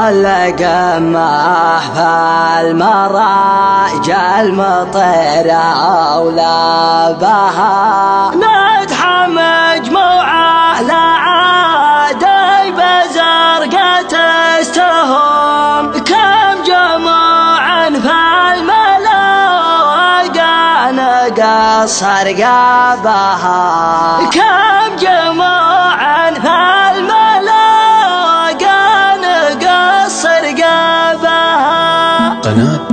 كل قمة فالمراج المطيرة أولى بها مدح مجموعة لا عادي بزرقة استهم كم جموع فالملا نقصر قابها كم جموع فالملا نقصر قابها. قناة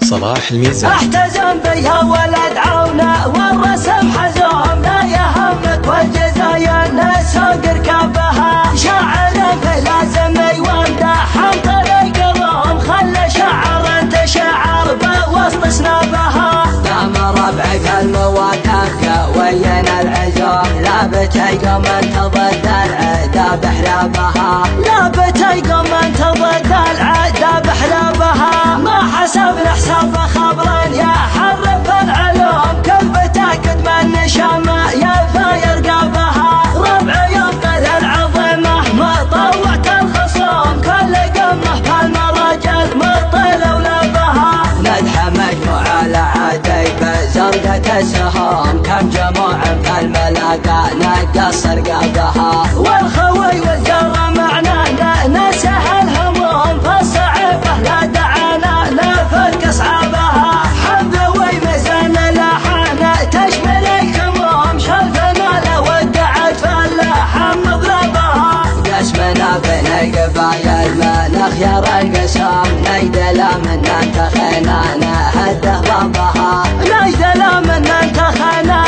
صلاح الميزان احتزم بيها ولد عونة والرسم حزوم لا يهمك والجزايا نسوق ركابها شاعر فلازم وامدح عن طريق الروم خلى شعر انت شعر بوسط سنابها دام ربعك المواقف وين العزوم لا بتيقوم انت ضد العدا بحلابها لا بتيقوم انت ضد العدا بحلابها ما حسبنا حساب خبرا يا حرف العلوم كيف بتاكد من نشامه يا فاير قابها ربع ينقل العظمه ما طوعت الخصوم كل قمه فالمراجل مطل ولبها مدح مجموعه لعادي بزرقة السهام كم جموع فالملاقى نقصر قابها والخوي والجره معنا نسه الهموم فالصعيبه لا دعانا نفك اصعابها حمد وميزان لحانا تشمل الكموم شلفنا لو ودعت فاللحم مضربها قسمنا بين القبايل من خيار القسام نجدل من انتخينا نهده ضربها نجدل من انتخينا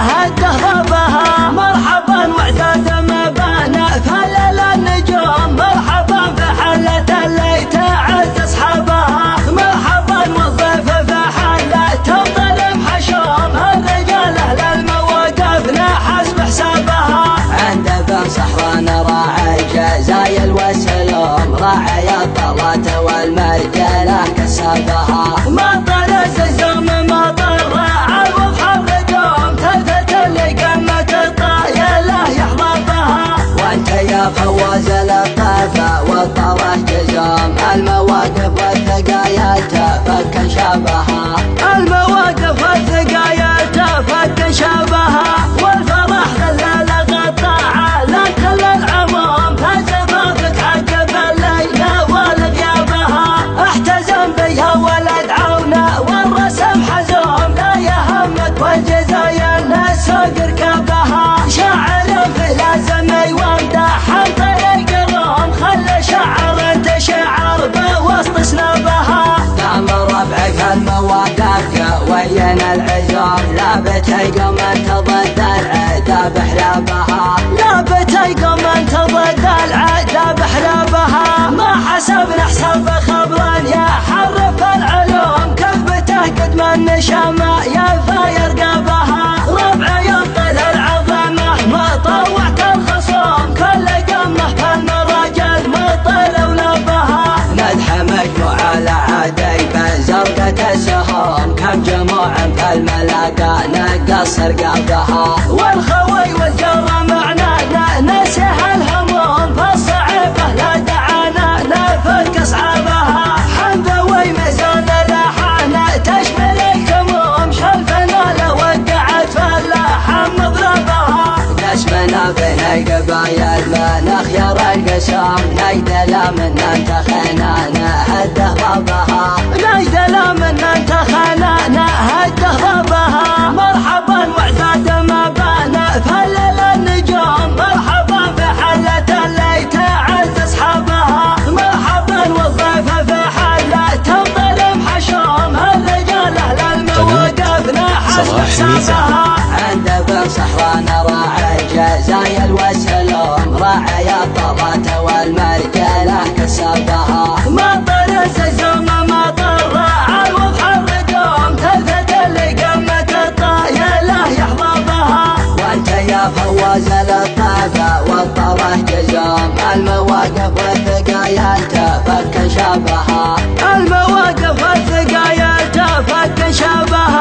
هده ضربها مرحبا وعداد مبانا فلل النجوم مرحبا في حلة اللي تعز اصحابها مرحبا والضيف في حلة تفضل محشوم الرجال اهل المواقف نحسب حسابها عند بن صحران راعي جزايل والسلوم راعي الطلات والمرجله كسبها ما طرز الزوم ما ضر عوض حردوم تلفت اللي قمة الطايله يحضرها وانت يا فواز الطافه والطرح جزوم المواقف والثقايا تفك شابها المواقف والثقايا تفك شابها والفرح ذلال قطاعه لا كل العموم فزفافك عقب الليله والغيابها احتزم بيها ولد عونه والرسم حزوم لا يهمك والجزايا نسوق ركابها شاعر فلازم وامدح عن طريق الروم خلى شعر انت شعر بوسط سنابها دام ربعك المواقف وين العزوم لا بتيقوم انت ضد العدا بحلابها لا بتيقوم انت ضد العدا بحلابها ما حسبنا حساب خبرا يا حرف العلوم كيف بتاكد من نشامه يا فاير قابها ربع ينقل العظمه ما طوعت الخصوم كل قمه فالمراجل مطل ولبها مدح مجموعه لعادي بزرقة السهام كم جموع فالملاقى نقصر قابها والخوي والجره معنا نسه الهموم فالصعيبه لا دعانا نفك اصعابها حمد وميزان لحانا تشمل الكموم شلفنا لو ودعت فاللحم مضربها قسمنا بين القبايل من خيار القسام نجدل من انتخينا نهده ضربها نجدل من انتخينا نهده ضربها مرحبا وعداد مبانا فلل النجوم مرحبا في حلة اللي تعز اصحابها مرحبا والضيف في حلة تفضل محشوم الرجال اهل المواقف نحسب حسابها عند بن صحران راعي جزايل والسلوم راعي الطلات والمرجله كسبها ما طرز الزوم ما ضر عوض حردوم تلفت اللي قمة الطايله يحضرها وانت يا فواز الطافه والطرح جزوم المواقف والثقايا تفك شابها المواقف والثقايا تفك شابها